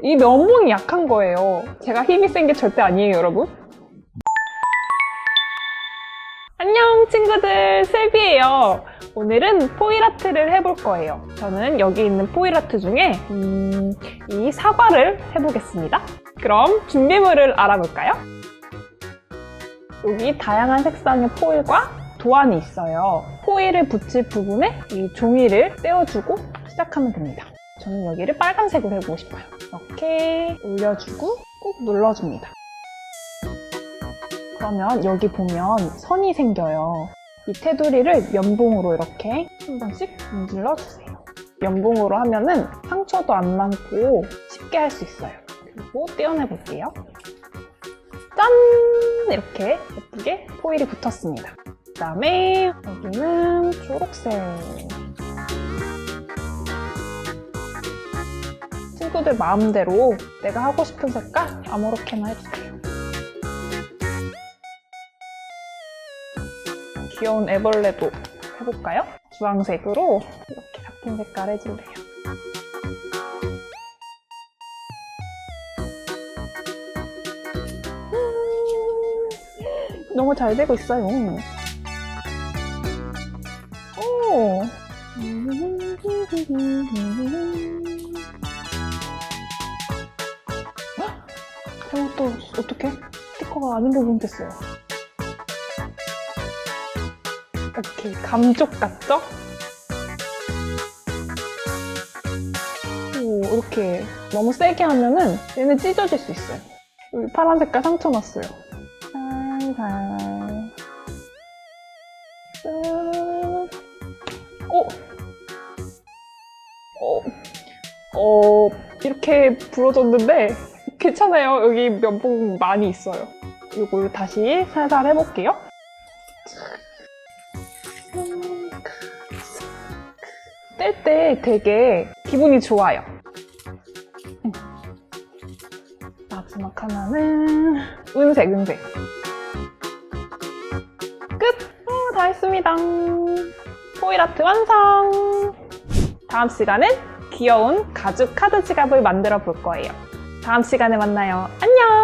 이 면봉이 약한 거예요. 제가 힘이 센 게 절대 아니에요, 여러분. 안녕 친구들, 슬비예요. 오늘은 포일아트를 해볼 거예요. 저는 여기 있는 포일아트 중에 이 사과를 해보겠습니다. 그럼 준비물을 알아볼까요? 여기 다양한 색상의 포일과 도안이 있어요. 포일을 붙일 부분에 이 종이를 떼어주고 시작하면 됩니다. 저는 여기를 빨간색으로 해보고 싶어요. 이렇게 올려주고 꾹 눌러줍니다. 그러면 여기 보면 선이 생겨요. 이 테두리를 면봉으로 이렇게 한 번씩 문질러주세요. 면봉으로 하면은 상처도 안 남고 쉽게 할 수 있어요. 그리고 떼어내볼게요. 짠! 이렇게 예쁘게 포일이 붙었습니다. 그 다음에 여기는 초록색. 친구들 마음대로 내가 하고 싶은 색깔 아무렇게나 해주세요. 귀여운 애벌레도 해볼까요? 주황색으로 이렇게 같은 색깔 해줄래요. 너무 잘 되고 있어요. 오. 이것도 어떡해? 스티커가 아닌 부분 됐어요. 오케이, 감쪽 같죠? 오, 이렇게 너무 세게 하면은 얘는 찢어질 수 있어요. 여기 파란 색깔 상처 났어요. 살살. 이렇게 부러졌는데 괜찮아요. 여기 면봉 많이 있어요. 이걸 다시 살살 해볼게요. 뗄 때 되게 기분이 좋아요. 마지막 하나는 은색. 끝! 다 했습니다. 포일아트 완성! 다음 시간은 귀여운 가죽 카드 지갑을 만들어 볼 거예요. 다음 시간에 만나요. 안녕!